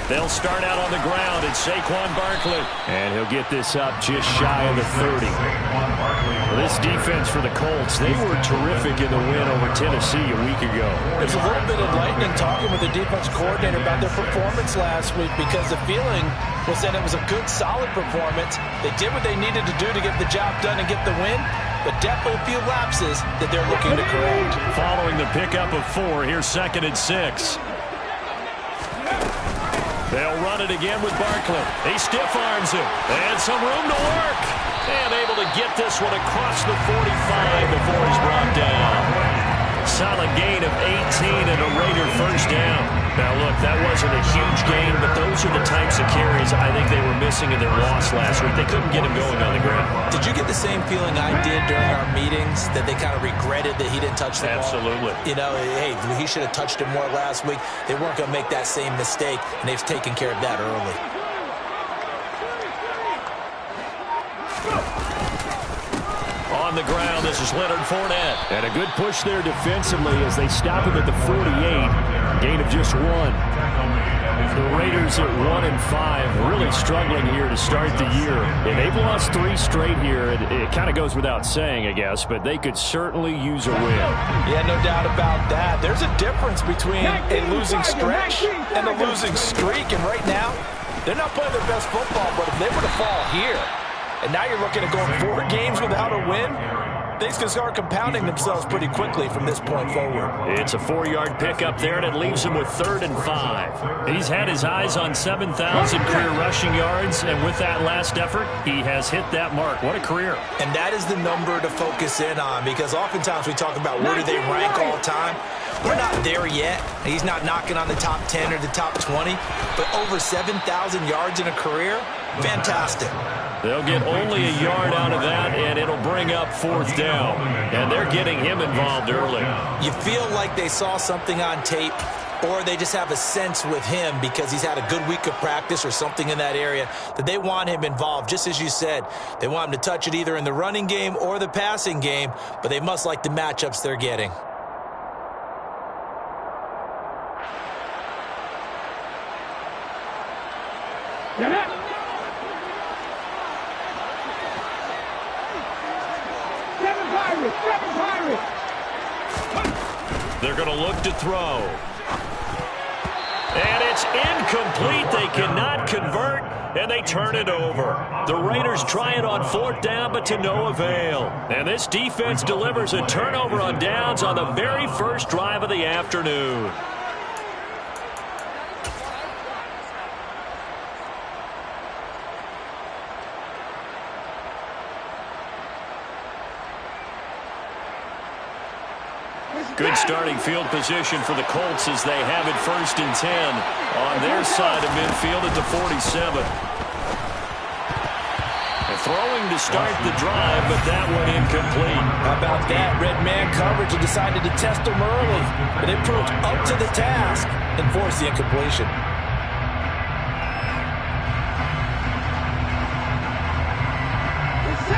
They'll start out on the ground. It's Saquon Barkley. And he'll get this up just shy of the 30. Well, this defense for the Colts, they were terrific in the win over Tennessee a week ago. There's a little bit of enlightening talking with the defense coordinator about their performance last week because the feeling was that it was a good, solid performance. They did what they needed to do to get the job done and get the win, but definitely a few lapses that they're looking to correct. Following the pickup of 4, here's 2nd and 6. They'll run it again with Barkley. He stiff arms him. And some room to work. And able to get this one across the 45 before he's brought down. Solid gain of 18 and a Raider first down. Now, look, that wasn't a huge gain, but those are the types of carries I think they were missing in their loss last week. They couldn't get him going on the ground. Did you get the same feeling I did during our meetings, that they kind of regretted that he didn't touch the ball? Absolutely. You know, hey, he should have touched it more last week. They weren't going to make that same mistake, and they've taken care of that early. On the ground, this is Leonard Fournette. And a good push there defensively as they stop him at the 48. Gain of just 1. The Raiders at 1-5, really struggling here to start the year. And they've lost 3 straight here. It kind of goes without saying, I guess, but they could certainly use a win. Yeah, no doubt about that. There's a difference between a losing stretch and a losing streak. And right now, they're not playing their best football, but if they were to fall here, and now you're looking at going 4 games without a win, things can start compounding themselves pretty quickly from this point forward. It's a 4-yard pickup there, and it leaves him with 3rd and 5. He's had his eyes on 7,000 career rushing yards, and with that last effort, he has hit that mark. What a career. And that is the number to focus in on, because oftentimes we talk about where do they rank all time. We're not there yet. He's not knocking on the top 10 or the top 20, but over 7,000 yards in a career, fantastic. They'll get only a yard out of that, and it'll bring up 4th down. And they're getting him involved early. You feel like they saw something on tape, or they just have a sense with him because he's had a good week of practice or something in that area that they want him involved. Just as you said, they want him to touch it either in the running game or the passing game, but they must like the matchups they're getting. They're going to look to throw. And it's incomplete. They cannot convert, and they turn it over. The Raiders try it on 4th down, but to no avail. And this defense delivers a turnover on downs on the very first drive of the afternoon. Good starting field position for the Colts as they have it 1st and 10 on their side of midfield at the 47. And throwing to start the drive, but that one incomplete. How about that? Red man coverage and decided to test him early. But they proved up to the task and forced the incompletion.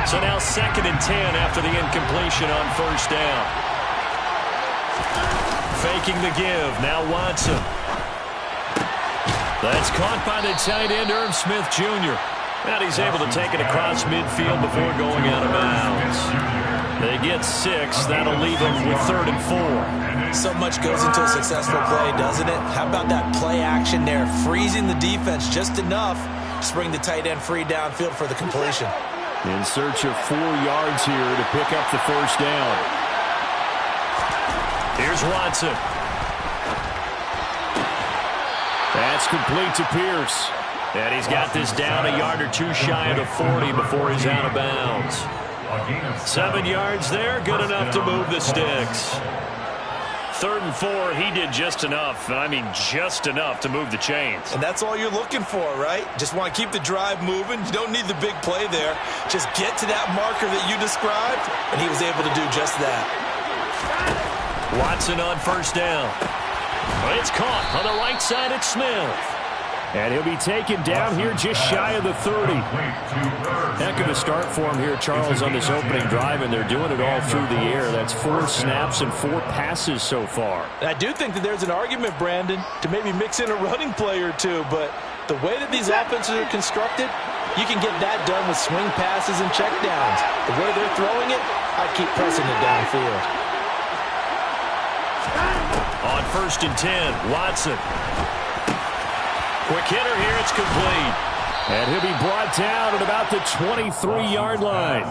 So now 2nd and 10 after the incompletion on 1st down. Faking the give. Now Watson. That's caught by the tight end, Irv Smith Jr. And he's able to take it across midfield before going out of bounds. They get 6. That'll leave them with 3rd and 4. So much goes into a successful play, doesn't it? How about that play action there? Freezing the defense just enough to bring the tight end free downfield for the completion. In search of 4 yards here to pick up the 1st down. Here's Watson. That's complete to Pierce. And he's got this down a yard or 2 shy of the 40 before he's out of bounds. 7 yards there, good enough to move the sticks. 3rd and 4, he did just enough. I mean, just enough to move the chains. And that's all you're looking for, right? Just want to keep the drive moving. You don't need the big play there. Just get to that marker that you described, and he was able to do just that. Watson on 1st down. It's caught on the right side. It's Smith. And he'll be taken down here just shy of the 30. Heck of a start for him here, Charles, on this opening drive, and they're doing it all through the air. That's 4 snaps and 4 passes so far. And I do think that there's an argument, Brandon, to maybe mix in a running play or two, but the way that these offenses are constructed, you can get that done with swing passes and checkdowns. The way they're throwing it, I keep pressing it downfield. On 1st and 10, Watson. Quick hitter here, it's complete. And he'll be brought down at about the 23-yard line.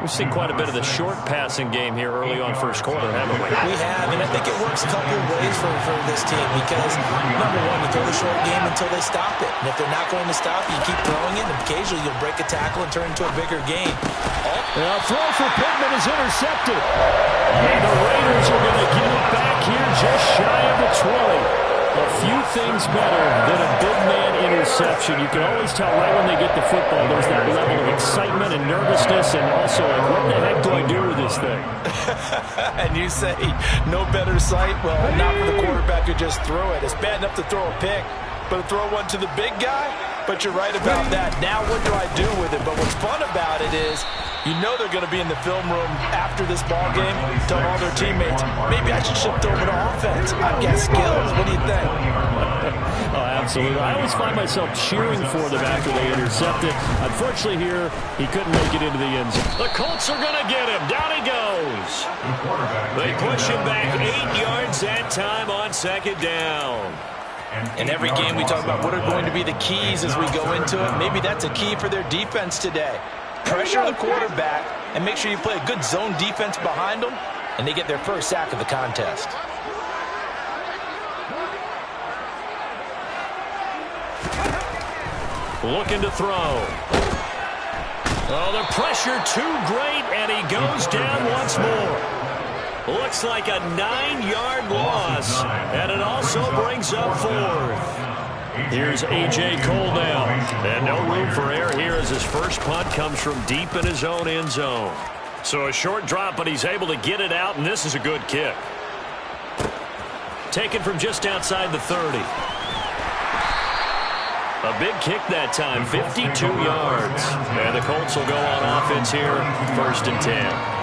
We've seen quite a bit of the short passing game here early on first quarter, haven't we? We have, and I think it works a couple of ways for this team because, number one, you throw the short game until they stop it. And if they're not going to stop you keep throwing it, and occasionally you'll break a tackle and turn into a bigger game. A throw for Pittman is intercepted. And the Raiders are going to get it back here just shy of the 20. A few things better than a big man interception. You can always tell right when they get the football, there's that level of excitement and nervousness, and also like, what the heck do I do with this thing? And you say, no better sight? Well, not for the quarterback who just threw it. It's bad enough to throw a pick, but to throw one to the big guy? But you're right about that. Now what do I do with it? But what's fun about it is, you know they're going to be in the film room after this ball game, telling all their teammates, maybe I should shift over to offense. I've got skills. What do you think? Oh, absolutely. I always find myself cheering for them after they intercept it. Unfortunately here, he couldn't make it into the end zone. The Colts are going to get him. Down he goes. They push him back 8 yards that time on 2nd down. In every game we talk about what are going to be the keys as we go into it. Maybe that's a key for their defense today. Pressure the quarterback and make sure you play a good zone defense behind them, and they get their first sack of the contest. Looking to throw. Oh, the pressure too great, and he goes down once more. Looks like a 9-yard loss, and it also brings up 4th. Here's A.J. Cole now. And no room for error here as his first punt comes from deep in his own end zone. So a short drop, but he's able to get it out, and this is a good kick. Taken from just outside the 30. A big kick that time, 52 yards. And the Colts will go on offense here, 1st and 10.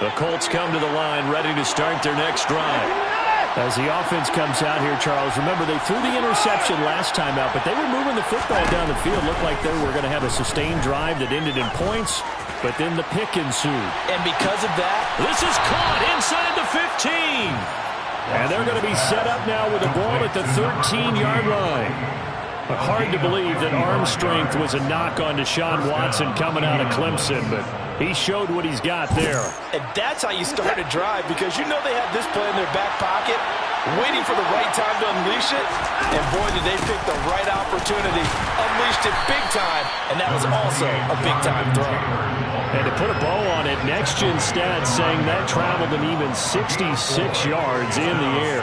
The Colts come to the line, ready to start their next drive. As the offense comes out here, Charles, remember they threw the interception last time out, but they were moving the football down the field. Looked like they were going to have a sustained drive that ended in points, but then the pick ensued. And because of that, this is caught inside the 15. And they're going to be set up now with the ball at the 13-yard line. But hard to believe that arm strength was a knock on Deshaun Watson coming out of Clemson, but he showed what he's got there. And that's how you start a drive, because you know they have this play in their back pocket, waiting for the right time to unleash it. And boy, did they pick the right opportunity. Unleashed it big time, and that was also a big-time throw. And to put a bow on it, Next Gen Stats saying that traveled an even 66 yards in the air.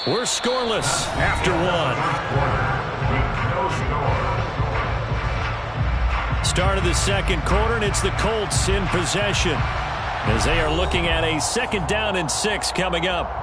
We're scoreless after 1. Start of the 2nd quarter, and it's the Colts in possession as they are looking at a 2nd down and 6 coming up.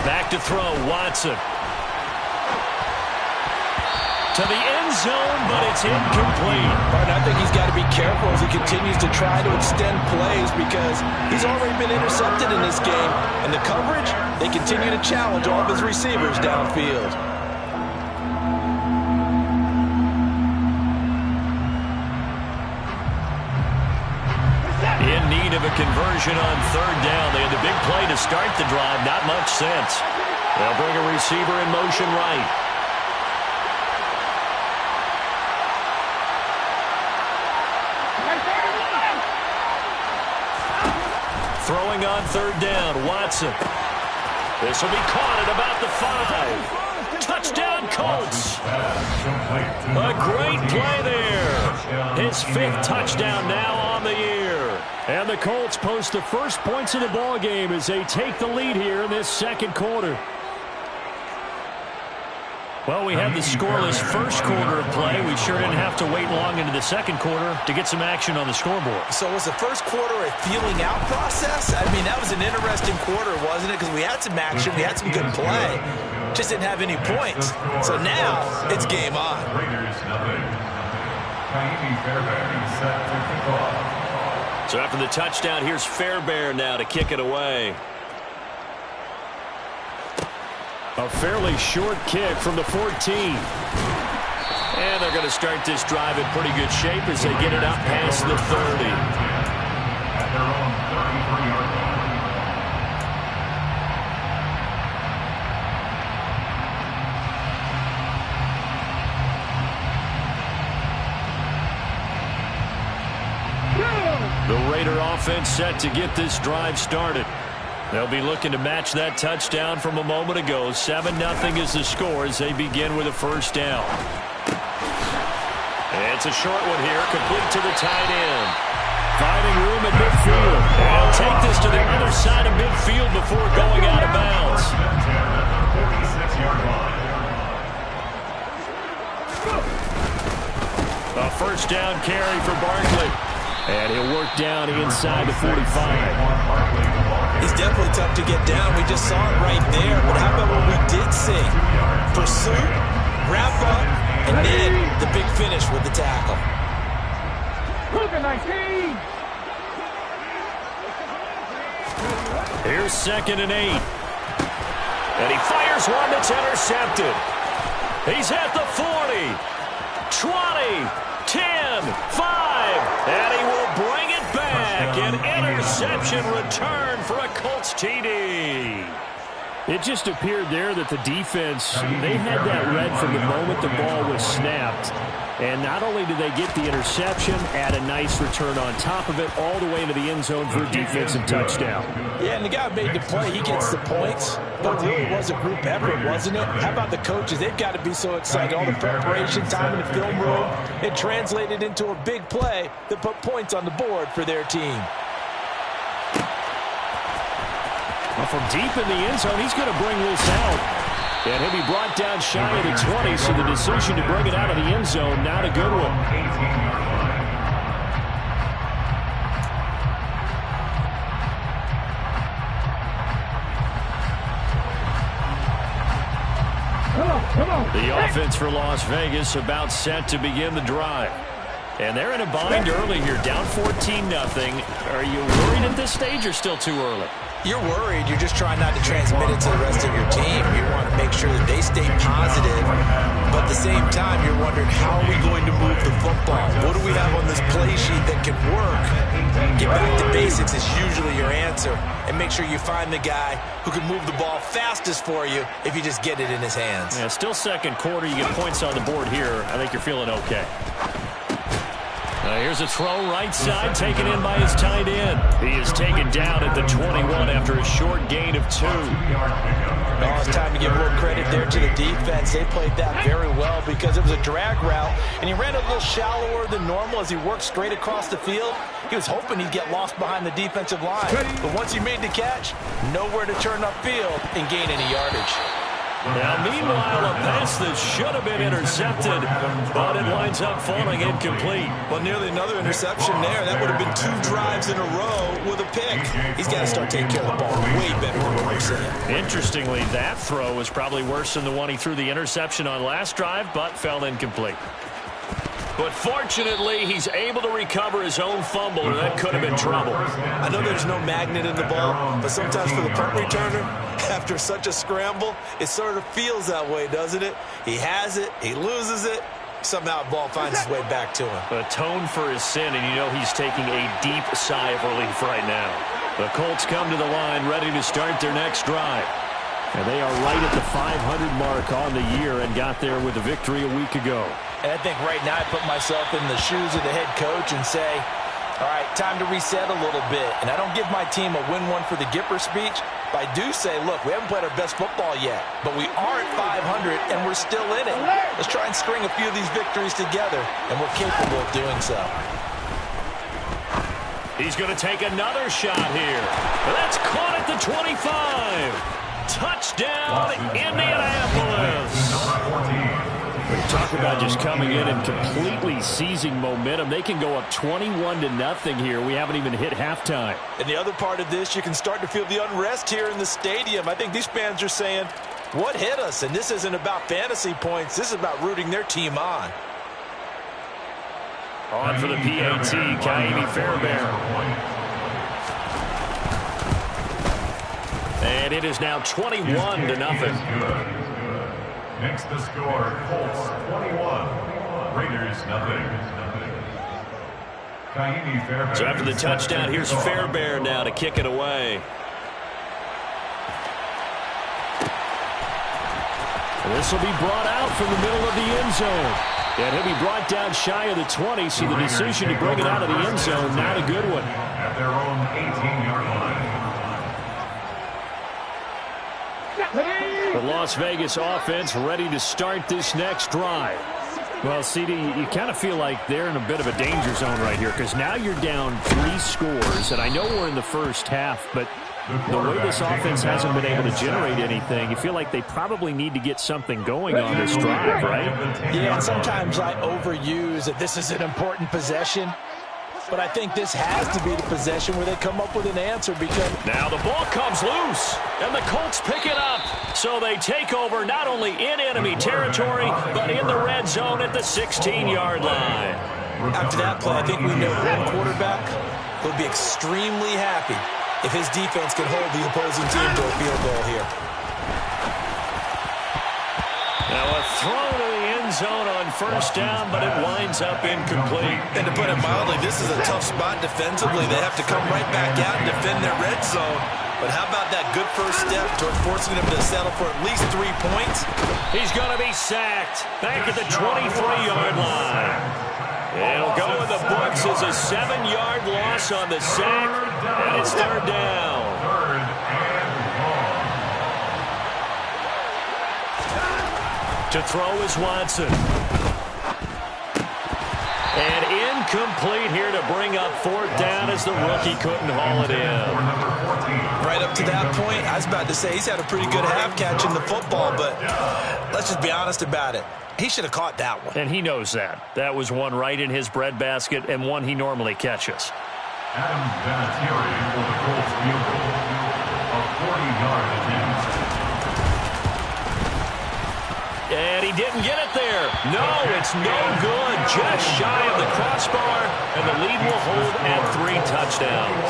Back to throw, Watson. To the end zone, but it's incomplete. But I think he's got to be careful as he continues to try to extend plays because he's already been intercepted in this game. And the coverage, they continue to challenge all of his receivers downfield. In need of a conversion on third down. They had the big play to start the drive. Not much sense. They'll bring a receiver in motion right. Throwing on third down, Watson. This will be caught at about the 5. Touchdown, Colts. A great play there. His 5th touchdown now on the year. And the Colts post the first points of the ball game as they take the lead here in this second quarter. Well, we had the scoreless first quarter of play. We sure didn't have to wait long into the second quarter to get some action on the scoreboard. So was the first quarter a feeling out process? I mean, that was an interesting quarter, wasn't it? Because we had some action, we had some good play. Just didn't have any points. So now it's game on. So after the touchdown, here's Fairbairn now to kick it away. A fairly short kick from the 14. And they're going to start this drive in pretty good shape as they get it out past the 30. The Raider offense set to get this drive started. They'll be looking to match that touchdown from a moment ago. 7-0 is the score as they begin with a first down. And it's a short one here, complete to the tight end. Finding room at midfield. They'll take this to the other side of midfield before going out of bounds. A first down carry for Barkley. And he'll work down inside the 45. He's definitely tough to get down. We just saw it right there. But how about what we did see? Pursuit, wrap up, and then the big finish with the tackle. Here's 2nd and 8. And he fires one that's intercepted. He's at the 40, 20, 10, 5, and he will bring it back. An interception return for a Colts TD. It just appeared there that the defense, they had that read from the moment the ball was snapped. And not only did they get the interception, add a nice return on top of it, all the way into the end zone for a defensive touchdown. Yeah, and the guy who made the play, he gets the points. But it really was a group effort, wasn't it? How about the coaches? They've got to be so excited. All the preparation time in the film room, it translated into a big play that put points on the board for their team. Well, from deep in the end zone, he's going to bring this out. And he'll be brought down shy of the 20, so the decision to bring it out of the end zone, not a good one. The offense for Las Vegas about set to begin the drive. And they're in a bind early here, down 14-0. Are you worried at this stage or still too early? You're worried. You're just trying not to transmit it to the rest of your team. You want to make sure that they stay positive. But at the same time, you're wondering, how are we going to move the football? What do we have on this play sheet that can work? Get back to basics is usually your answer. And make sure you find the guy who can move the ball fastest for you if you just get it in his hands. Yeah, still second quarter. You get points on the board here. I think you're feeling okay. Here's a throw right side, taken in by his tight end. He is taken down at the 21 after a short gain of 2. Now it's time to give more credit there to the defense. They played that very well because it was a drag route, and he ran a little shallower than normal as he worked straight across the field. He was hoping he'd get lost behind the defensive line. But once he made the catch, nowhere to turn upfield and gain any yardage. Now, meanwhile, a pass that should have been intercepted, but it winds up falling incomplete. Well, nearly another interception there. That would have been 2 drives in a row with a pick. He's got to start taking care of the ball way better than what we're seeing. Interestingly, that throw was probably worse than the one he threw the interception on last drive, but fell incomplete. But fortunately, he's able to recover his own fumble, or that could have been trouble. I know there's no magnet in the ball, but sometimes for the punt returner, after such a scramble, it sort of feels that way, doesn't it? He has it, he loses it, somehow the ball finds its way back to him. Atone for his sin, and you know he's taking a deep sigh of relief right now. The Colts come to the line, ready to start their next drive. And they are right at the 500 mark on the year and got there with a victory a week ago. And I think right now I put myself in the shoes of the head coach and say, all right, time to reset a little bit. And I don't give my team a win one for the Gipper speech, but I do say, look, we haven't played our best football yet, but we are at 500 and we're still in it. Let's try and string a few of these victories together, and we're capable of doing so. He's going to take another shot here. That's caught at the 25. Touchdown, Indianapolis. We talk about just coming in and completely seizing momentum. They can go up 21-0 here. We haven't even hit halftime. And the other part of this, you can start to feel the unrest here in the stadium. I think these fans are saying, what hit us? And this isn't about fantasy points. This is about rooting their team on. On for the PAT, Kaimi Fairbairn. And it is now 21-0. Next the score, Colts 21, Raiders 0. So after the touchdown, here's Fairbairn now to kick it away. This will be brought out from the middle of the end zone. And he'll be brought down shy of the 20, so the decision to bring it out of the end zone, not a good one. At their own 18-yard line. The Las Vegas offense ready to start this next drive. Well, CD, you kind of feel like they're in a bit of a danger zone right here because now you're down 3 scores, and I know we're in the first half, but the way this offense hasn't been able to generate anything, you feel like they probably need to get something going on this drive, right? Yeah, and sometimes I overuse that this is an important possession. But I think this has to be the possession where they come up with an answer because... Now the ball comes loose, and the Colts pick it up. So they take over not only in enemy territory, but in the red zone at the 16-yard line. After that play, I think we know one quarterback will be extremely happy if his defense can hold the opposing team to a field goal here. Now a throw to the end zone on first down, but it winds up incomplete. And to put it mildly, this is a tough spot defensively. They have to come right back out and defend their red zone. But how about that good first step toward forcing them to settle for at least 3 points? He's going to be sacked back at the 23-yard line. It'll go in the books as a 7-yard loss on the sack, and it's third down. To throw is Watson. And incomplete here to bring up fourth down as the rookie couldn't haul it in. Right up to that point, I was about to say he's had a pretty good half catching the football, but let's just be honest about it. He should have caught that one. And he knows that. That was one right in his breadbasket and one he normally catches. Adam Vinatieri for the Colts field goal. A 40-yard attempt. And he didn't get it there. No, it's no good. Just shy of the crossbar, and the lead will hold at 3 touchdowns.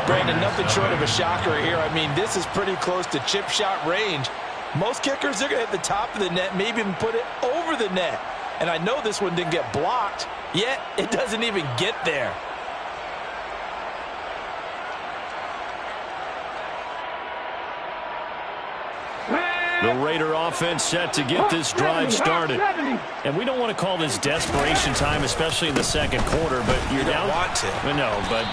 Brandon, nothing short of a shocker here. I mean, this is pretty close to chip shot range. Most kickers, they're going to hit the top of the net, maybe even put it over the net. And I know this one didn't get blocked, yet it doesn't even get there. The Raider offense set to get this drive started. And we don't want to call this desperation time, especially in the second quarter, but you're down. You don't want to. No, but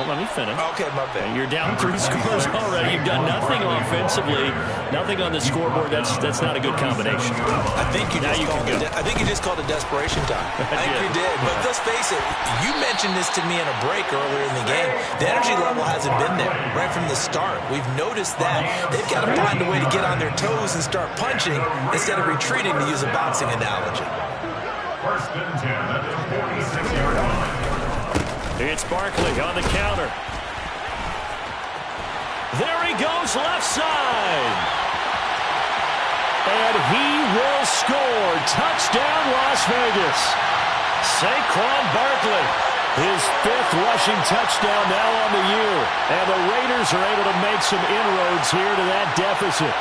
let me finish. Okay, my bad. You're down 3 scores already. You've done nothing offensively, nothing on the scoreboard. That's not a good combination. I think you just called it desperation time. I think you did. But let's face it, you mentioned this to me in a break earlier in the game. The energy level hasn't been there right from the start. We've noticed that. They've got to find a way to get on their toes lose and start punching instead of retreating, to use a boxing analogy. First and 10 at the 46-yard line. It's Barkley on the counter. There he goes, left side. And he will score. Touchdown, Las Vegas. Saquon Barkley, his 5th rushing touchdown now on the year. And the Raiders are able to make some inroads here to that deficit.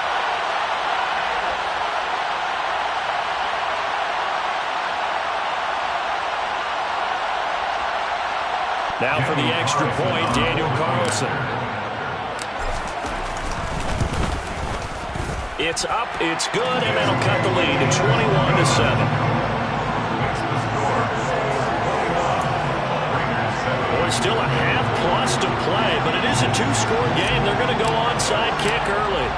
Now for the extra point, Daniel Carlson. It's up, it's good, and that'll cut the lead to 21-7. Still a half-plus to play, but it is a 2-score game. They're going to go onside kick early.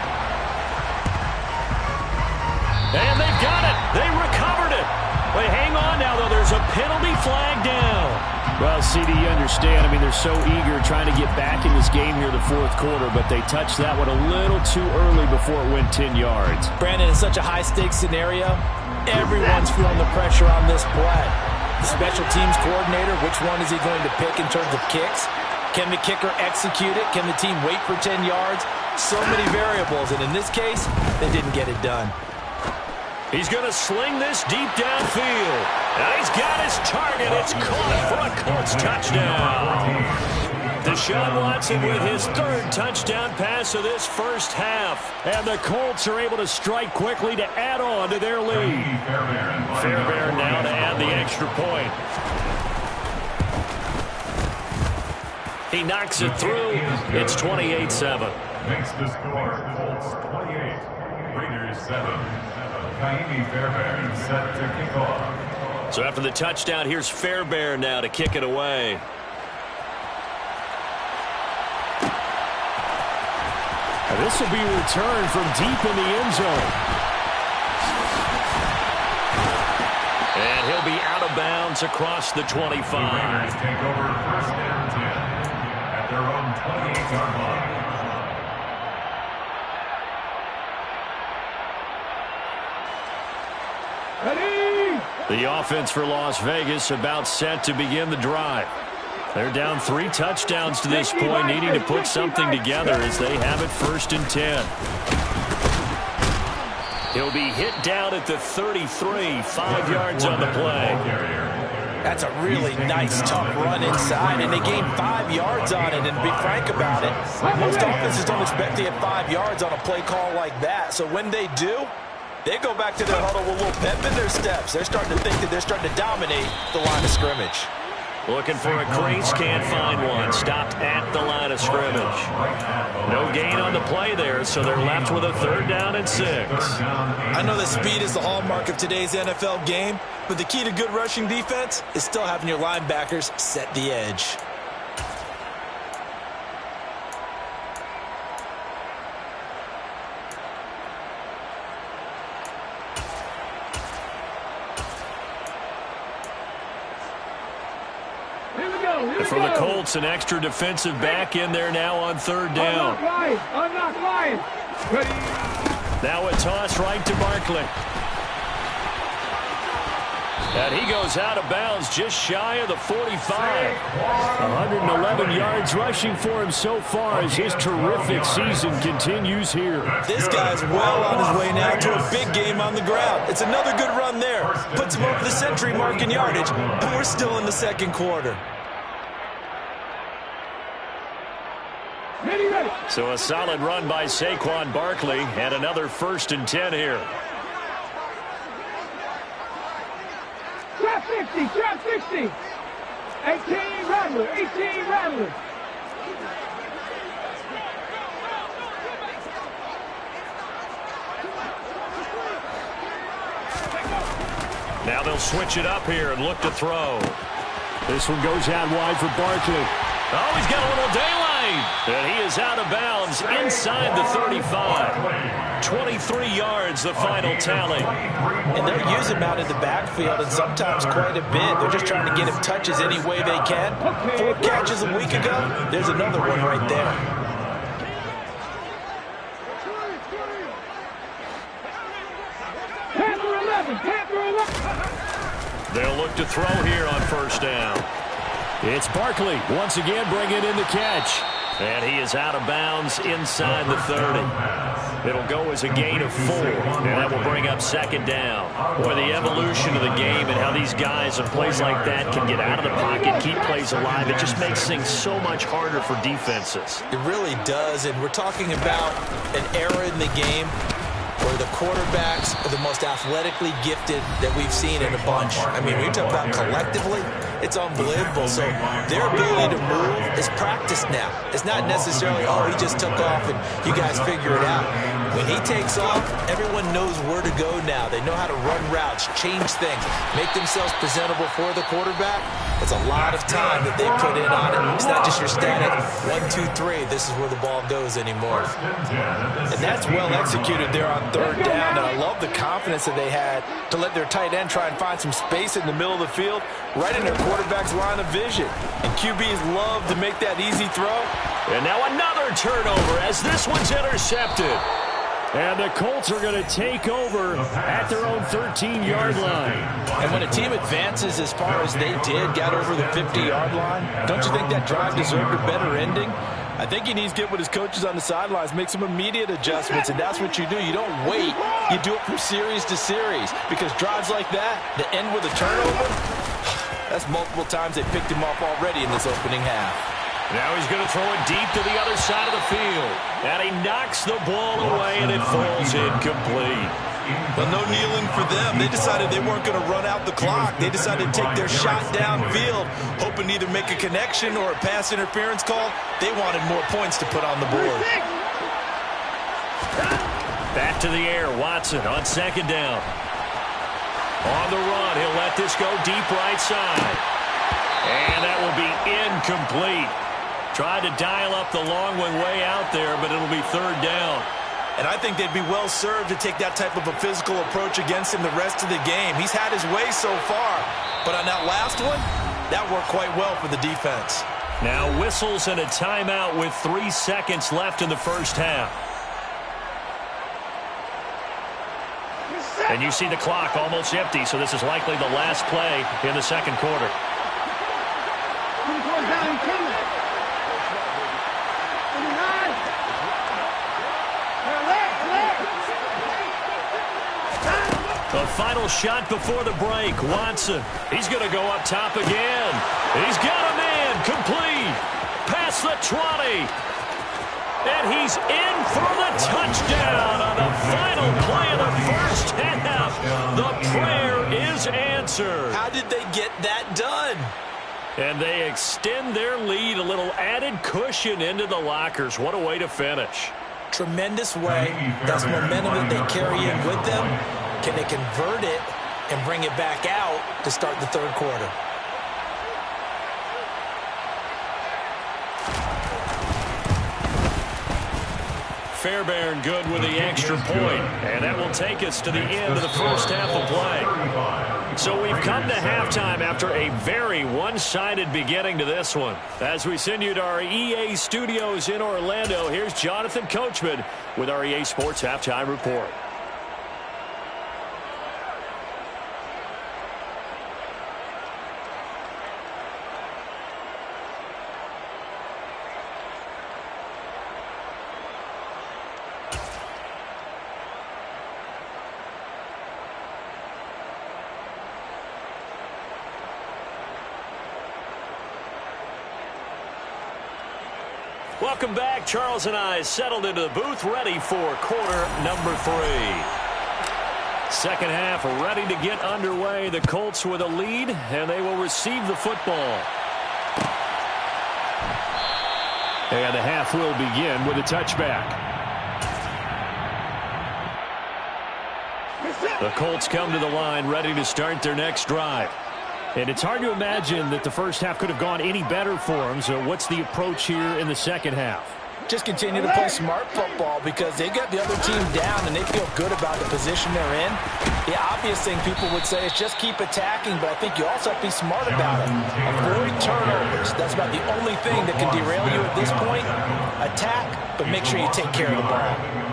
And they've got it. They recovered it. They hang on now, though. There's a penalty flag down. Well, CD, you understand. I mean, they're so eager trying to get back in this game here the 4th quarter, but they touched that one a little too early before it went 10 yards. Brandon, in such a high-stakes scenario, everyone's feeling the pressure on this play. The special teams coordinator, which one is he going to pick in terms of kicks? Can the kicker execute it? Can the team wait for 10 yards? So many variables, and in this case, they didn't get it done. He's going to sling this deep downfield. And he's got his target. It's caught for a Colts touchdown. Deshaun Watson with his 3rd touchdown pass of this first half. And the Colts are able to strike quickly to add on to their lead. Fairbairn now to add the extra point. He knocks it through. It's 28-7. Makes the score Colts 28, Raiders 7. Kaimi Fairbairn set to kick off. So after the touchdown, here's Fairbairn now to kick it away. This will be returned from deep in the end zone. And he'll be out of bounds across the 25. The Raiders take over first and 10 at their own 28-yard line. The offense for Las Vegas about set to begin the drive. They're down 3 touchdowns to this point, needing to put something together as they have it 1st and 10. He'll be hit down at the 33, 5 yards on the play. That's a really nice, tough run inside, and they gained 5 yards on it. And to be frank about it, most offenses don't expect to get 5 yards on a play call like that. So when they do, they go back to their huddle with a little pep in their steps. They're starting to think that they're starting to dominate the line of scrimmage. Looking for a crease, can't find one. Stopped at the line of scrimmage. No gain on the play there, so they're left with a 3rd down and 6. I know that speed is the hallmark of today's NFL game, but the key to good rushing defense is still having your linebackers set the edge. For the Colts, an extra defensive back in there now on 3rd down. Now a toss right to Barkley. And he goes out of bounds just shy of the 45. 111 yards rushing for him so far as his terrific season continues here. This guy's well on his way now to a big game on the ground. It's another good run there. Puts him over the century mark in yardage, and we're still in the 2nd quarter. So a solid run by Saquon Barkley and another 1st and 10 here. Trap 60, trap 60. 18 Rattler, 18 Rattler. Now they'll switch it up here and look to throw. This one goes out wide for Barkley. Oh, he's got a little daylight. And he is out of bounds inside the 35. 23 yards, the final tally. And they'll use him out in the backfield, and sometimes quite a bit. They're just trying to get him touches any way they can. 4 catches a week ago. There's another one right there. They'll look to throw here on first down. It's Barkley once again bringing in the catch. And he is out of bounds inside the 30. It'll go as a gain of 4, and that will bring up second down. Boy, the evolution of the game and how these guys and plays like that can get out of the pocket, keep plays alive, it just makes things so much harder for defenses. It really does, and we're talking about an era in the game where the quarterbacks are the most athletically gifted that we've seen in a bunch. I mean, when you talk about collectively, it's unbelievable. So their ability to move is practiced now. It's not necessarily, oh, he just took off and you guys figure it out. When he takes off, everyone knows where to go now. They know how to run routes, change things, make themselves presentable for the quarterback. It's a lot of time that they put in on it. It's not just your static 1, 2, 3. This is where the ball goes anymore. And that's well executed there on third down. And I love the confidence that they had to let their tight end try and find some space in the middle of the field, right in their quarterback's line of vision. And QBs love to make that easy throw. And now another turnover as this one's intercepted. And the Colts are going to take over at their own 13-yard line. And when a team advances as far as they did, got over the 50-yard line, don't you think that drive deserved a better ending? I think he needs to get with his coaches on the sidelines, make some immediate adjustments, and that's what you do. You don't wait. You do it from series to series, because drives like that end with a turnover, that's multiple times they picked him off already in this opening half. Now he's going to throw it deep to the other side of the field. And he knocks the ball away, and it falls incomplete. Well, no kneeling for them. They decided they weren't going to run out the clock. They decided to take their shot downfield, hoping to either make a connection or a pass interference call. They wanted more points to put on the board. Back to the air, Watson on second down. On the run, he'll let this go deep right side. And that will be incomplete. Tried to dial up the long one way out there, but it'll be third down. And I think they'd be well served to take that type of a physical approach against him the rest of the game. He's had his way so far, but on that last one, that worked quite well for the defense. Now whistles and a timeout with 3 seconds left in the first half. And you see the clock almost empty, so this is likely the last play in the second quarter. The final shot before the break. Watson, he's going to go up top again. He's got a man complete. Past the 20. And he's in for the touchdown on the final play of the first half. The prayer is answered. How did they get that done? And they extend their lead, a little added cushion into the lockers. What a way to finish. Tremendous way. That's momentum that they carry in with them. Can they convert it and bring it back out to start the third quarter? Fairbairn good with the extra point. And that will take us to the end of the first half of play. So we've come to halftime after a very one-sided beginning to this one. As we send you to our EA studios in Orlando, here's Jonathan Coachman with our EA Sports Halftime Report. Welcome back. Charles and I settled into the booth, ready for quarter number 3. Second half ready to get underway. The Colts with a lead, and they will receive the football. And the half will begin with a touchback. The Colts come to the line, ready to start their next drive. And it's hard to imagine that the first half could have gone any better for them. So what's the approach here in the second half? just continue to play smart football because they got the other team down and they feel good about the position they're in. The obvious thing people would say is just keep attacking, but I think you also have to be smart about it. Avoid turnovers. That's about the only thing that can derail you at this point. Attack, but make sure you take care of the ball.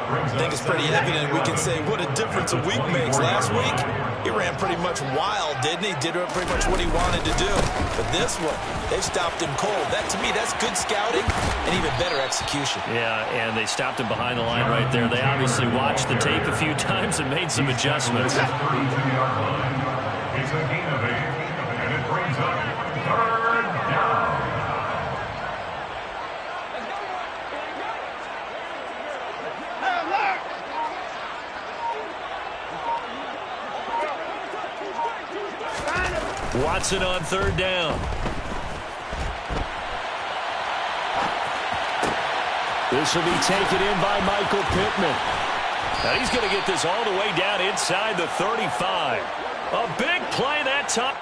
I think it's pretty evident. We can say what a difference a week makes. Last week, he ran pretty much wild, didn't he? Did pretty much what he wanted to do. But this one, they stopped him cold. That, to me, that's good scouting and even better execution. Yeah, and they stopped him behind the line right there. They obviously watched the tape a few times and made some adjustments. It's a gain of 8, and it brings up 3rd down. Watson on 3rd down. This will be taken in by Michael Pittman. Now he's going to get this all the way down inside the 35. A big play that time.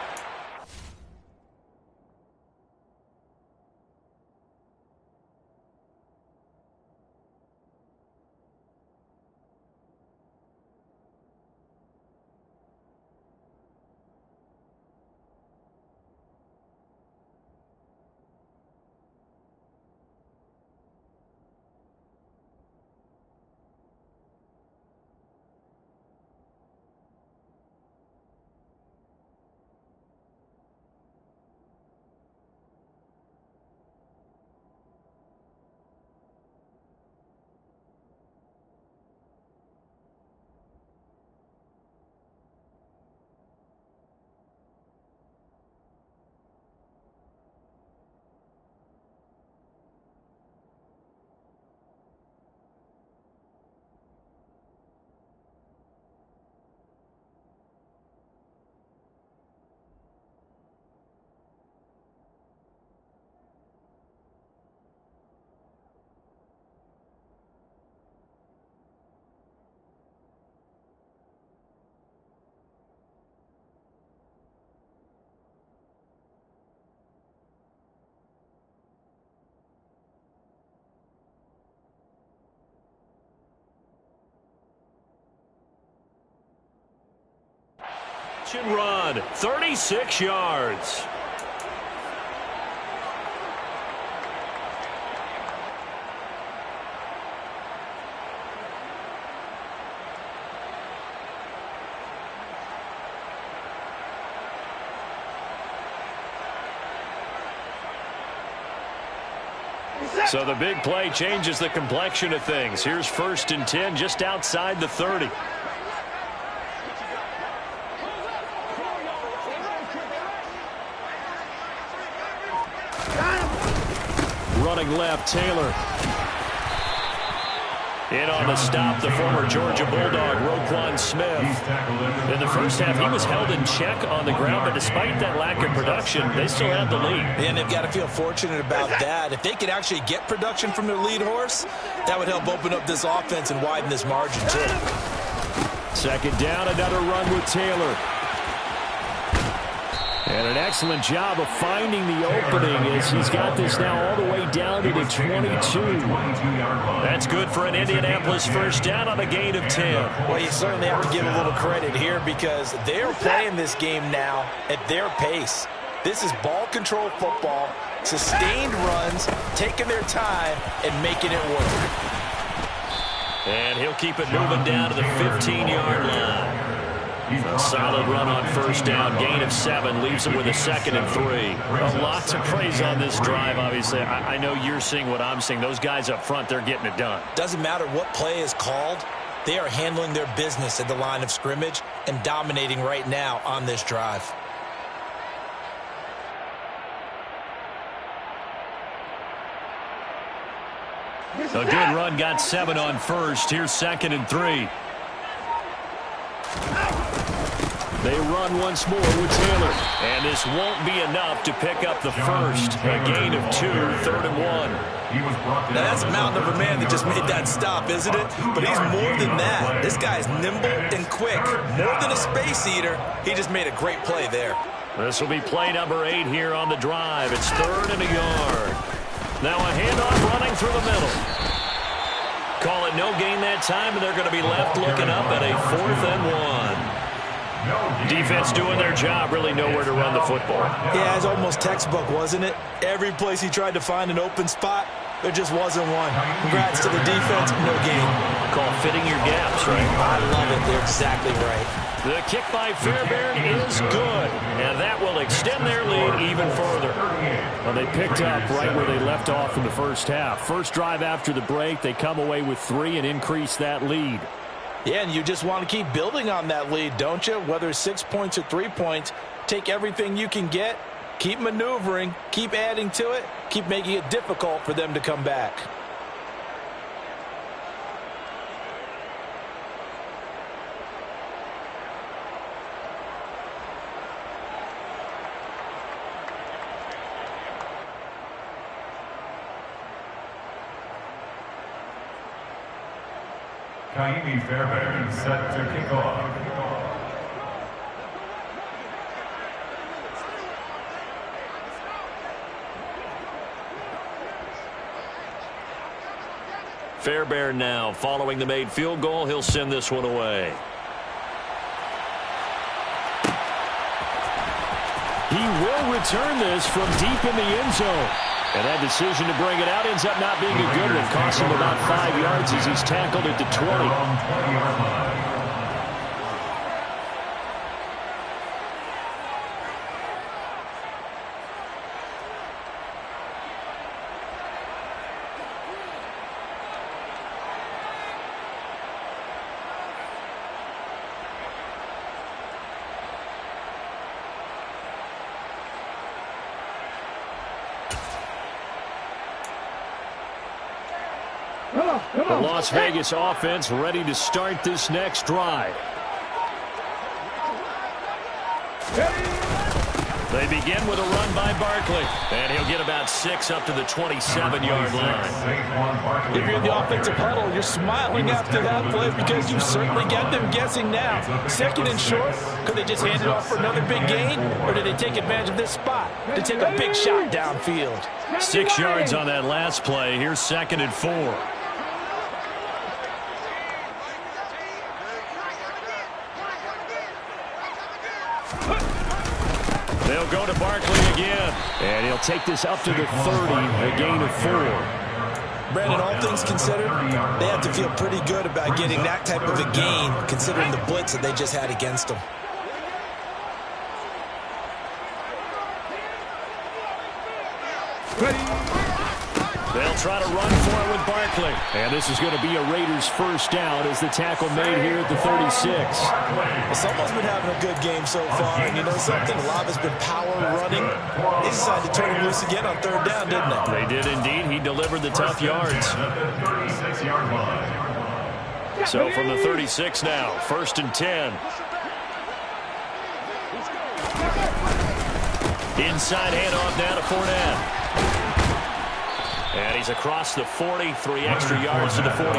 Run, 36 yards. So the big play changes the complexion of things. Here's 1st and 10 just outside the 30. Running left, Taylor. In on the stop, the former Georgia Bulldog, Roquan Smith. In the first half, he was held in check on the ground, but despite that lack of production, they still had the lead. And they've got to feel fortunate about that. If they could actually get production from their lead horse, that would help open up this offense and widen this margin, too. 2nd down, another run with Taylor. And an excellent job of finding the opening as he's got this now all the way down to the 22. That's good for an Indianapolis 1st down on a gain of 10. Well, you certainly have to give a little credit here because they're playing this game now at their pace. This is ball control football, sustained runs, taking their time, and making it work. And he'll keep it moving down to the 15-yard line. A solid run on 1st down, gain of 7, leaves him with a 2nd and 3. A lot to praise on this drive, obviously. I know you're seeing what I'm seeing. Those guys up front, they're getting it done. Doesn't matter what play is called. They are handling their business at the line of scrimmage and dominating right now on this drive. A good run, got 7 on 1st. Here's 2nd and 3. They run once more with Taylor. And this won't be enough to pick up the 1st. A gain of 2, 3rd and 1. Now that's a mountain of a man that just made that stop, isn't it? But he's more than that. This guy's nimble and quick. More than a space eater. He just made a great play there. This will be play number 8 here on the drive. It's 3rd and a yard. Now a handoff running through the middle. Call it no gain that time, and they're going to be left looking up at a 4th and 1. Defense doing their job, really nowhere to run the football. Yeah, it's almost textbook, wasn't it? Every place he tried to find an open spot, there just wasn't one. Congrats to the defense, no gain. Call fitting your gaps, right? I love it. They're exactly right. The kick by Fairbairn is good, and that will extend their lead even further. Well, they picked up right where they left off in the first half. First drive after the break, they come away with 3 and increase that lead. Yeah, and you just want to keep building on that lead, don't you? Whether it's 6 points or 3 points, take everything you can get, keep maneuvering, keep adding to it, keep making it difficult for them to come back. Kaimi Fairbairn set to kick off. Fairbairn now following the made field goal. He'll send this one away. He will return this from deep in the end zone. And that decision to bring it out ends up not being a good one. Cost him about 5 yards as he's tackled at the 20. The Las Vegas offense ready to start this next drive. They begin with a run by Barkley. And he'll get about 6 up to the 27-yard line. If you're in the offensive huddle, you're smiling after that play because you certainly get them guessing now. 2nd and short, could they just hand it off for another big gain? Or did they take advantage of this spot to take a big shot downfield? 6 yards on that last play. Here's 2nd and 4. They'll go to Barkley again. And he'll take this up to the 30, a gain of 4. Brandon, all things considered, they have to feel pretty good about getting that type of a gain, considering the blitz that they just had against them. They'll try to run for it with Barkley. And this is going to be a Raiders first down as the tackle made here at the 36. Someone's been having a good game so far, and you know something? A lot has been power running. They decided to turn him loose again on 3rd down, didn't they? They did indeed. He delivered the tough yards. So from the 36 now, 1st and 10. Inside handoff now to Fournette. And he's across the 40, 3 extra yards to the 43.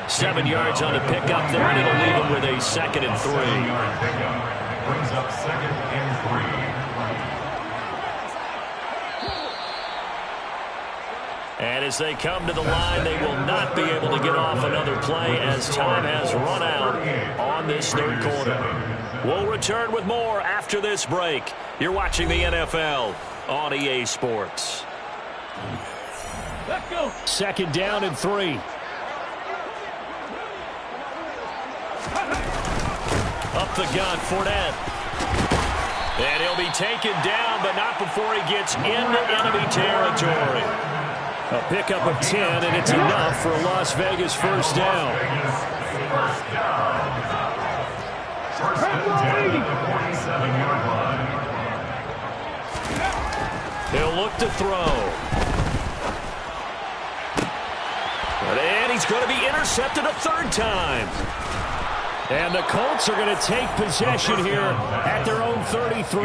7 yards on the pickup there, and it'll leave him with a 2nd and 3. Brings up 2nd and 3. And as they come to the line, they will not be able to get off another play as time has run out on this 3rd quarter. We'll return with more after this break. You're watching the NFL on EA Sports. Let's go. 2nd down and 3. Up the gun, Fournette. And he'll be taken down, but not before he gets into enemy territory. A pickup of 10, and it's enough for a Las Vegas first down. First and 10 at the 47-yard line. He'll look to throw. And he's going to be intercepted a 3rd time. And the Colts are going to take possession here at their own 33.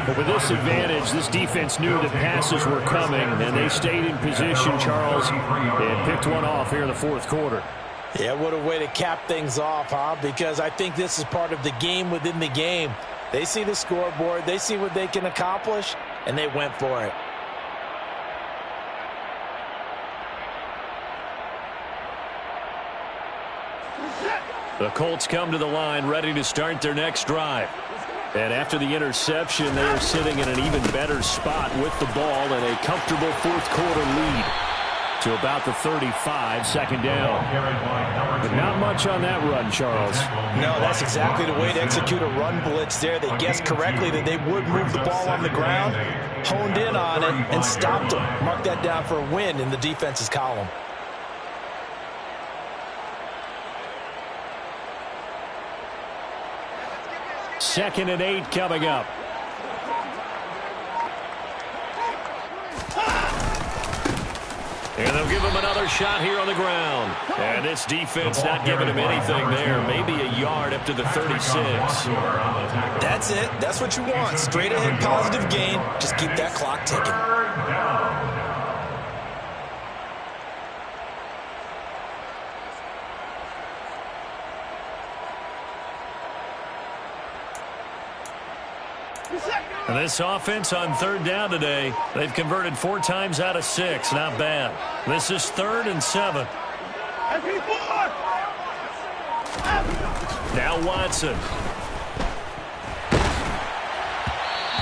But with this advantage, this defense knew that passes were coming, and they stayed in position, Charles, and picked one off here in the 4th quarter. Yeah, what a way to cap things off, huh? Because I think this is part of the game within the game. They see the scoreboard, they see what they can accomplish, and they went for it. The Colts come to the line ready to start their next drive. And after the interception, they are sitting in an even better spot with the ball and a comfortable fourth quarter lead to about the 35, second down. But not much on that run, Charles. No, that's exactly the way to execute a run blitz there. They guessed correctly that they would move the ball on the ground, honed in on it, and stopped them. Mark that down for a win in the defense's column. Second and 8 coming up. And they'll give him another shot here on the ground. And this defense not giving him anything there. Maybe a yard up to the 36. That's it. That's what you want. Straight ahead positive gain. Just keep that clock ticking. And this offense on third down today, they've converted 4 times out of 6. Not bad. This is 3rd and 7. Now Watson.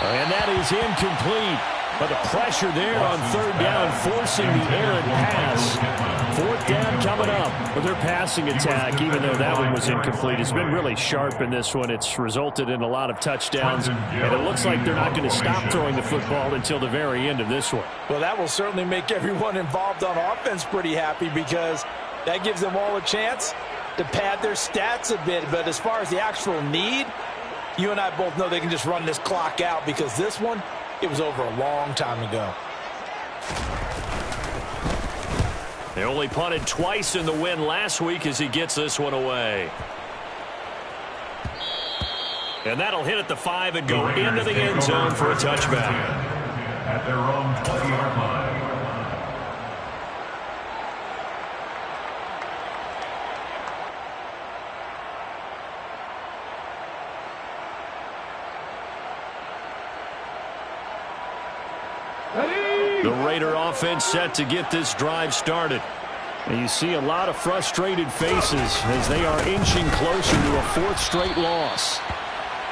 And that is incomplete. But the pressure there on third down, forcing the errant pass. 4th down coming up with their passing attack, even though that one was incomplete. It's been really sharp in this one. It's resulted in a lot of touchdowns, and it looks like they're not going to stop throwing the football until the very end of this one. Well, that will certainly make everyone involved on offense pretty happy, because that gives them all a chance to pad their stats a bit. But as far as the actual need, you and I both know they can just run this clock out, because this one, it was over a long time ago. They only punted twice in the win last week as he gets this one away. And that'll hit at the 5 and go into the end zone for a touchback. At their own 20-yard line. The Raider offense set to get this drive started. And you see a lot of frustrated faces as they are inching closer to a 4th straight loss.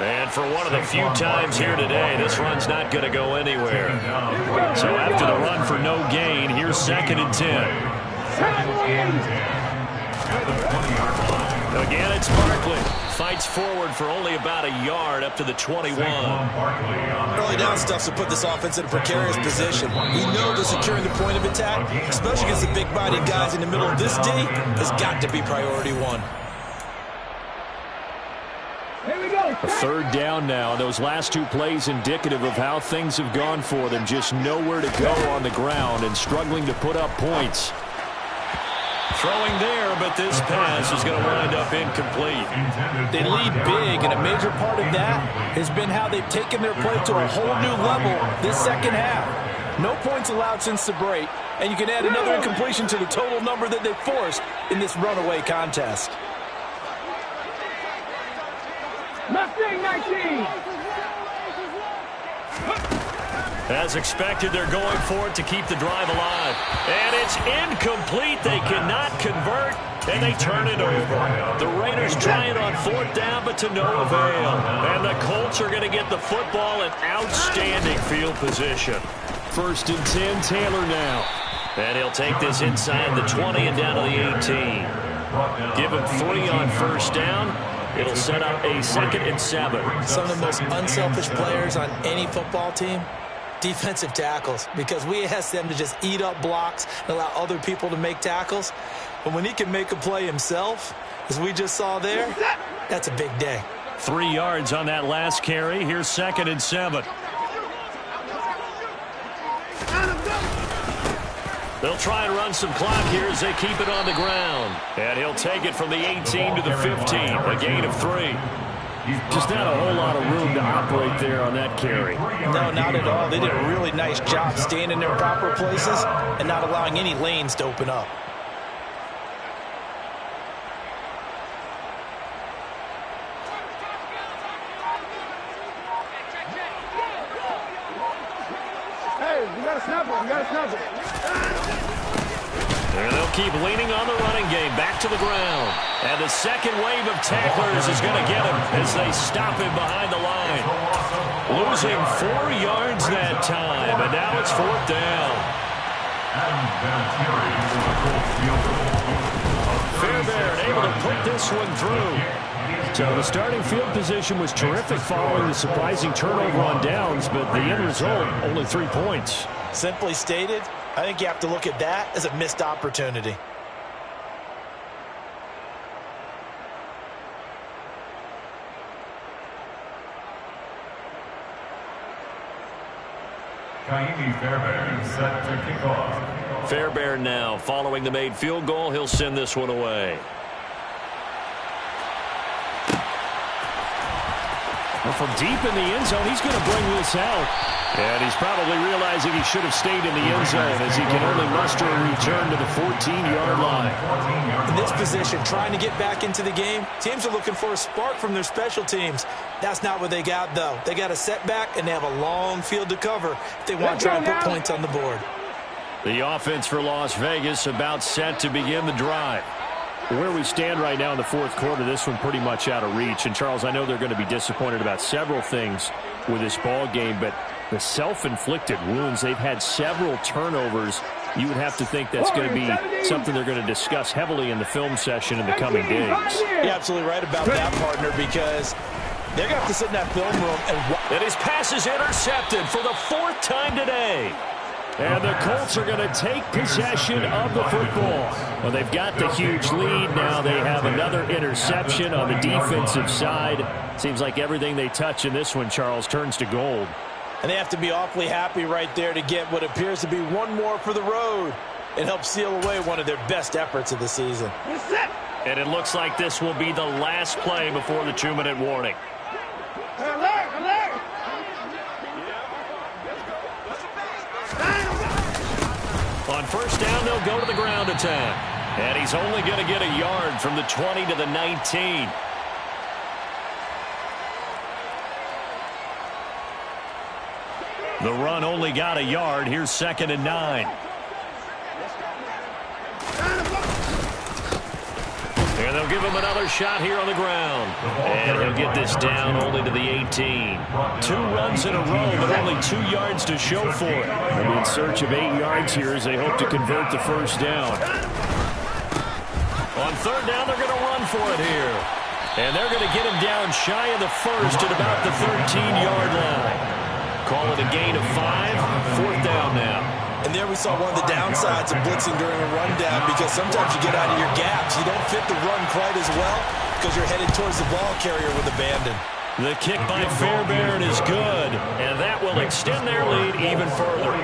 And for one of the few times here today, this run's not going to go anywhere. So after the run for no gain, here's 2nd and 10. Again, it's Barkley. Fights forward for only about a yard up to the 21. Early down stuff to put this offense in a precarious position. We know that securing the point of attack, especially against the big-bodied guys in the middle of this D, has got to be priority 1. A 3rd down now. Those last 2 plays indicative of how things have gone for them. Just nowhere to go on the ground and struggling to put up points. Throwing there, but this pass is going to wind up incomplete. They lead big, and a major part of that has been how they've taken their play to a whole new level this second half. No points allowed since the break, and you can add another incompletion to the total number that they forced in this runaway contest. Mustang 19. As expected, they're going for it to keep the drive alive. And it's incomplete. They cannot convert, and they turn it over. The Raiders try it on 4th down, but to no avail. And the Colts are going to get the football in outstanding field position. 1st and 10, Taylor now. And he'll take this inside the 20 and down to the 18. Give him 3 on 1st down. It'll set up a 2nd and 7. Some of the most unselfish players on any football team, defensive tackles, because we ask them to just eat up blocks and allow other people to make tackles. But when he can make a play himself, as we just saw there, that's a big day. 3 yards on that last carry. Here's 2nd and 7. They'll try and run some clock here as they keep it on the ground. And he'll take it from the 18 to the 15, a gain of 3. Just not a whole lot of room to operate there on that carry. No, not at all. They did a really nice job staying in their proper places and not allowing any lanes to open up. Hey, we got to snap it. We got to snap it. And they'll keep leaning on the running game. Back to the ground. And the second wave of tacklers is going to get him as they stop him behind the line. Losing 4 yards that time, and now it's 4th down. Fairbairn able to put this one through. So the starting field position was terrific following the surprising turnover on downs, but the end result, only 3 points. Simply stated, I think you have to look at that as a missed opportunity. Fairbairn set to kick off. Fairbairn now, following the made field goal, he'll send this one away. Well, from deep in the end zone, he's going to bring this out. And he's probably realizing he should have stayed in the end zone as he can only muster a return to the 14-yard line. In this position, trying to get back into the game, teams are looking for a spark from their special teams. That's not what they got, though. They got a setback, and they have a long field to cover if they want to try and put points on the board. The offense for Las Vegas about set to begin the drive. Where we stand right now in the fourth quarter, this one pretty much out of reach. And, Charles, I know they're going to be disappointed about several things with this ball game, but the self-inflicted wounds, they've had several turnovers. You would have to think that's going to be something they're going to discuss heavily in the film session in the coming days. You're absolutely right about that, partner, because they're going to have to sit in that film room and his pass is intercepted for the 4th time today. And the Colts are going to take possession of the football. Well, they've got the huge lead. Now they have another interception on the defensive side. Seems like everything they touch in this one, Charles, turns to gold. And they have to be awfully happy right there to get what appears to be one more for the road and help seal away one of their best efforts of the season. And it looks like this will be the last play before the 2-minute warning. On first down, they'll go to the ground attack. And he's only going to get a yard from the 20 to the 19. The run only got a yard. Here's 2nd and 9. And they'll give him another shot here on the ground. And he'll get this down only to the 18. 2 runs in a row, but only 2 yards to show for it. They'll be in search of 8 yards here as they hope to convert the first down. On 3rd down, they're going to run for it here. And they're going to get him down shy of the first at about the 13-yard line. Call it a gain of 5. 4th down now. And there we saw one of the downsides of blitzing during a rundown, because sometimes you get out of your gaps. You don't fit the run quite as well because you're headed towards the ball carrier with abandon. The kick by Fairbairn is good, and that will extend their lead even further.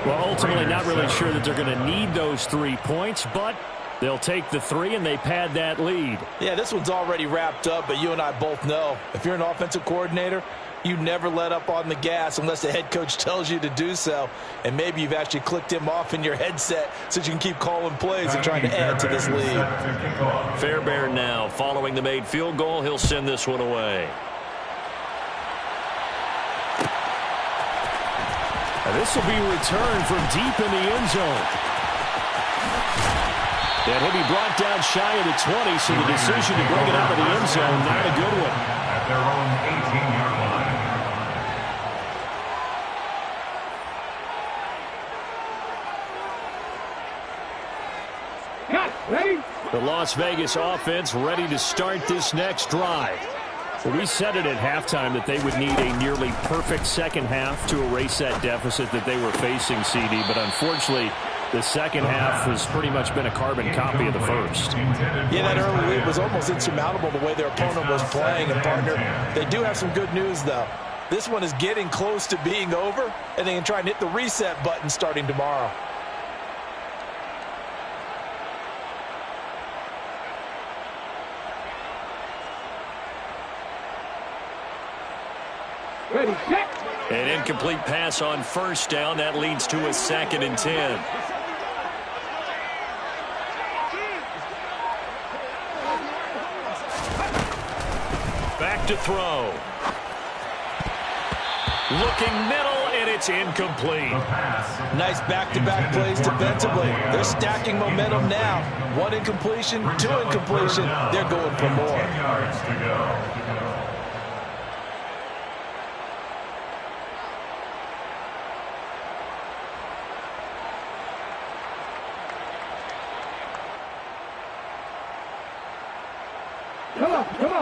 Well, ultimately not really sure that they're going to need those 3 points, but they'll take the 3 and they pad that lead. Yeah, this one's already wrapped up, but you and I both know if you're an offensive coordinator, you never let up on the gas unless the head coach tells you to do so. And maybe you've actually clicked him off in your headset so you can keep calling plays and trying to add to this lead. Fairbairn now following the made field goal. He'll send this one away. And this will be returned from deep in the end zone. And he'll be brought down shy of the 20, so the decision to bring it out of the end zone, not a good one. At their own 18-yard line. The Las Vegas offense ready to start this next drive. Well, we said it at halftime that they would need a nearly perfect second half to erase that deficit that they were facing, CD, but unfortunately, the second half has pretty much been a carbon copy of the first. Yeah, that early lead was almost insurmountable the way their opponent was playing. And, partner, they do have some good news, though. This one is getting close to being over, and they can try and hit the reset button starting tomorrow. Ready, set. An incomplete pass on first down. That leads to a 2nd and 10. Back to throw. Looking middle, and it's incomplete. Nice back-to-back plays defensively. They're stacking momentum now. 1 incompletion, 2 incompletion. They're going for more. 10 yards to go.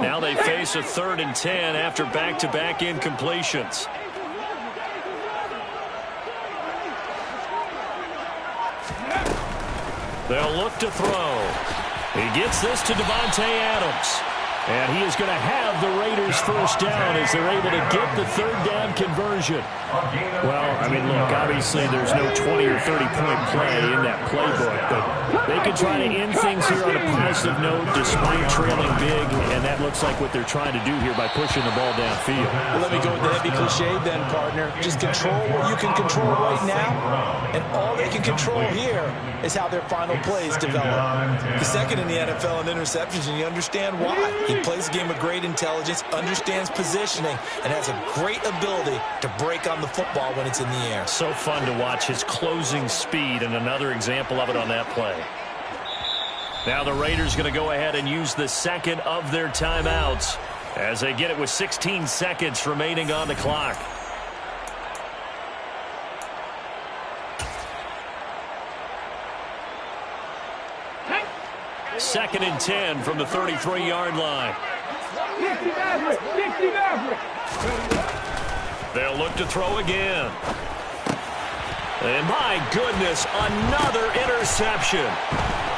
Now they face a 3rd and 10 after back-to-back incompletions. They'll look to throw. He gets this to Davante Adams. And he is going to have the Raiders first down as they're able to get the 3rd down conversion. Well, I mean, look, obviously there's no 20 or 30-point play in that playbook, but they can try to end things here on a positive note despite trailing big, and that looks like what they're trying to do here by pushing the ball downfield. Well, let me go with the heavy cliche then, partner. Just control what you can control right now, and all they can control here is how their final plays develop. The second in the NFL in interceptions, and you understand why. He plays a game of great intelligence, understands positioning, and has a great ability to break on the football when it's in the air. So fun to watch his closing speed, and another example of it on that play. Now the Raiders going to go ahead and use the second of their timeouts as they get it with 16 seconds remaining on the clock. Second and 10 from the 33-yard line. They'll look to throw again. And my goodness, another interception.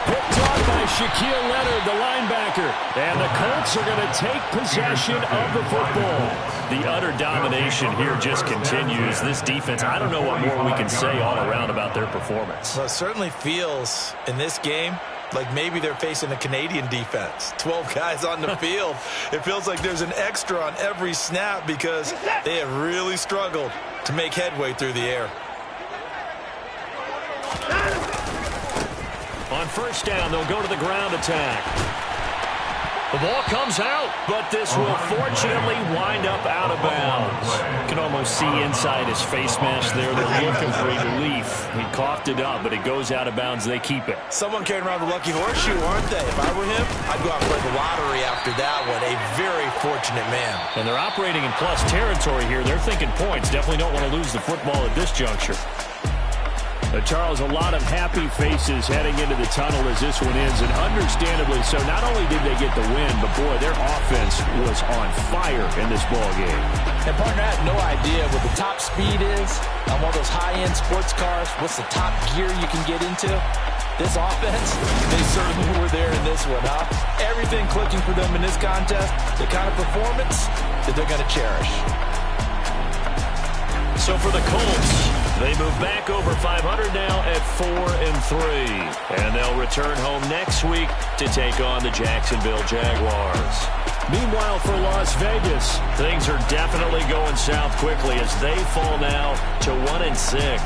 Picked off by Shaquille Leonard, the linebacker. And the Colts are going to take possession of the football. The utter domination here just continues. This defense, I don't know what more we can say all around about their performance. Well, it certainly feels in this game like maybe they're facing a Canadian defense. 12 guys on the field. It feels like there's an extra on every snap because they have really struggled to make headway through the air. On first down, they'll go to the ground attack. The ball comes out, but this will fortunately wind up out of bounds. You can almost see inside his face mask there. They're looking for relief. He coughed it up, but it goes out of bounds. They keep it. Someone carrying around the lucky horseshoe, aren't they? If I were him, I'd go out and play the lottery after that one. A very fortunate man. And they're operating in plus territory here. They're thinking points. Definitely don't want to lose the football at this juncture. Charles, a lot of happy faces heading into the tunnel as this one ends, and understandably so. Not only did they get the win, but boy, their offense was on fire in this ball game. And partner, I have no idea what the top speed is on one of those high-end sports cars. What's the top gear you can get into? This offense, they certainly were there in this one, huh? Everything clicking for them in this contest, the kind of performance that they're going to cherish. So for the Colts, they move back over 500 now at 4-3. And they'll return home next week to take on the Jacksonville Jaguars. Meanwhile, for Las Vegas, things are definitely going south quickly as they fall now to 1-6.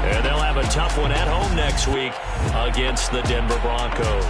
And they'll have a tough one at home next week against the Denver Broncos.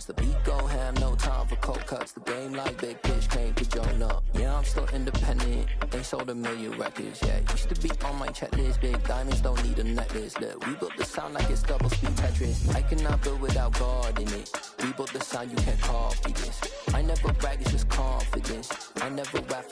The beat gon' have no time for cold cuts. The game like big fish came to join up. Yeah, I'm still independent. Ain't sold a million records yet. Used to be on my checklist. Big diamonds don't need a necklace. Look, we built the sound like it's double speed Tetris. I cannot build without God in it. We built the sound, you can't copy this. I never brag, it's just confidence. I never rap